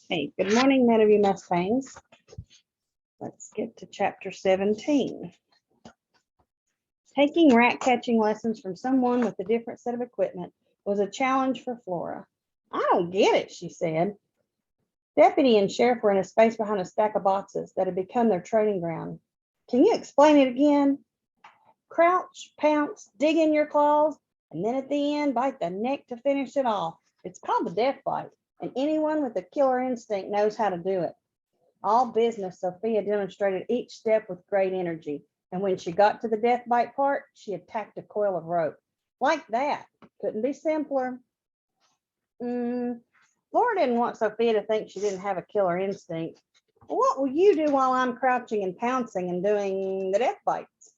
Hey, good morning, Meadowview Mustangs. Let's get to chapter 17. Taking rat catching lessons from someone with a different set of equipment was a challenge for Flora. I don't get it, she said. Deputy and sheriff were in a space behind a stack of boxes that had become their training ground. Can you explain it again? Crouch, pounce, dig in your claws, and then at the end, bite the neck to finish it off. It's called the death bite, and anyone with a killer instinct knows how to do it. All business, Sophia demonstrated each step with great energy, and when she got to the death bite part, she attacked a coil of rope. Like that. Couldn't be simpler. Laura didn't want Sophia to think she didn't have a killer instinct. What will you do while I'm crouching and pouncing and doing the death bites?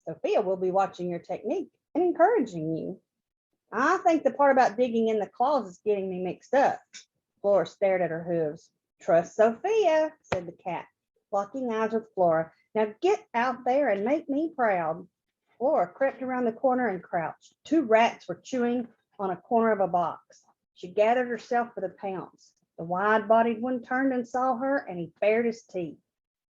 Sophia will be watching your technique and encouraging you. I think the part about digging in the claws is getting me mixed up. Flora stared at her hooves. Trust Sophia, said the cat, locking eyes with Flora. Now get out there and make me proud. Flora crept around the corner and crouched. Two rats were chewing on a corner of a box. She gathered herself for the pounce. The wide-bodied one turned and saw her, and he bared his teeth.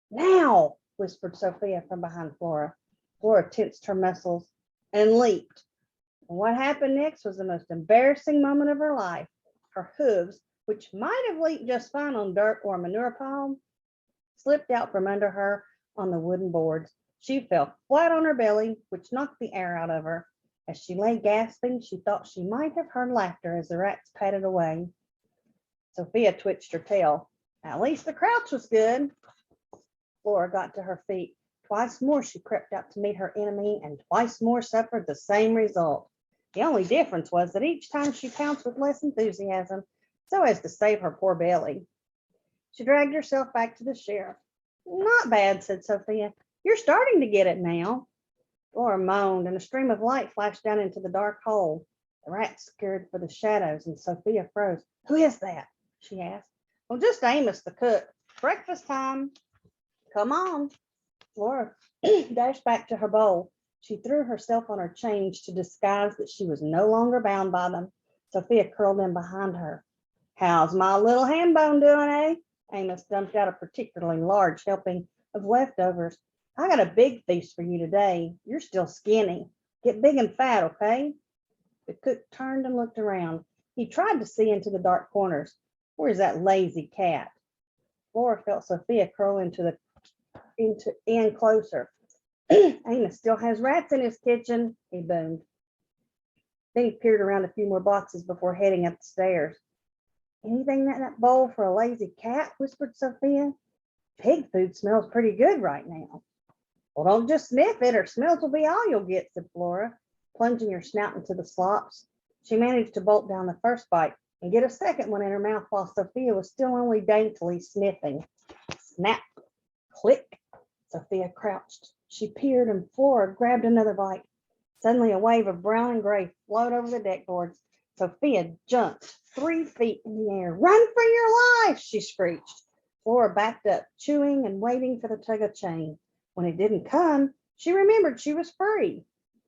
Now, whispered Sophia from behind Flora. Flora tensed her muscles and leaped. And what happened next was the most embarrassing moment of her life. Her hooves, which might have leaped just fine on dirt or a manure pile, slipped out from under her on the wooden boards. She fell flat on her belly, which knocked the air out of her. As she lay gasping, she thought she might have heard laughter as the rats patted away. Sophia twitched her tail. At least the crouch was good. Flora got to her feet. Twice more she crept out to meet her enemy, and twice more suffered the same result. The only difference was that each time she pounced with less enthusiasm, so as to save her poor belly. She dragged herself back to the sheriff. Not bad, said Sophia. You're starting to get it now. Flora moaned, and a stream of light flashed down into the dark hole. The rats scurried for the shadows, and Sophia froze. Who is that? She asked. Well, just Amos, the cook. Breakfast time. Come on. Flora dashed back to her bowl. She threw herself on her chains to disguise that she was no longer bound by them. Sophia curled in behind her. How's my little ham bone doing, eh? Amos dumped out a particularly large helping of leftovers. I got a big feast for you today. You're still skinny. Get big and fat, okay? The cook turned and looked around. He tried to see into the dark corners. Where's that lazy cat? Flora felt Sophia curl in closer. Amos still has rats in his kitchen, he boomed. Then he peered around a few more boxes before heading up the stairs. Anything in that bowl for a lazy cat? Whispered Sophia. Pig food smells pretty good right now. Well, don't just sniff it, or smells will be all you'll get, said Flora, plunging her snout into the slops. She managed to bolt down the first bite and get a second one in her mouth while Sophia was still only daintily sniffing. Snap, click. Sophia crouched. She peered, and Flora grabbed another bite. Suddenly, a wave of brown and gray flowed over the deck boards. Sophia jumped 3 feet in the air. Run for your life, she screeched. Flora backed up, chewing and waiting for the tug of chain. When it didn't come, she remembered she was free.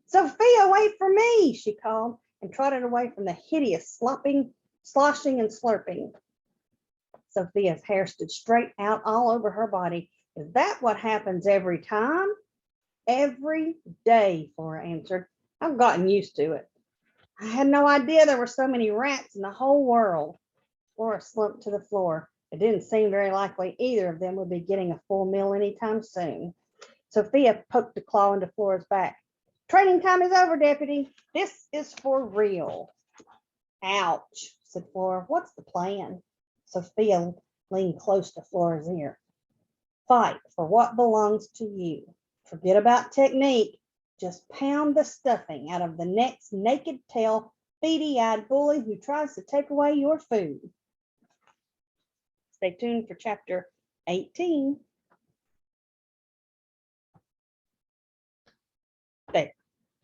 Sophia, wait for me, she called, and trotted away from the hideous sloshing and slurping. Sophia's hair stood straight out all over her body. Is that what happens every time? Every day, Flora answered. I've gotten used to it. I had no idea there were so many rats in the whole world. Flora slumped to the floor. It didn't seem very likely either of them would be getting a full meal anytime soon. Sophia poked a claw into Flora's back. Training time is over, Deputy. This is for real. Ouch, said Flora. What's the plan? Sophia leaned close to Flora's ear. Fight for what belongs to you. Forget about technique. Just pound the stuffing out of the next naked tail, beady-eyed bully who tries to take away your food. Stay tuned for chapter 18.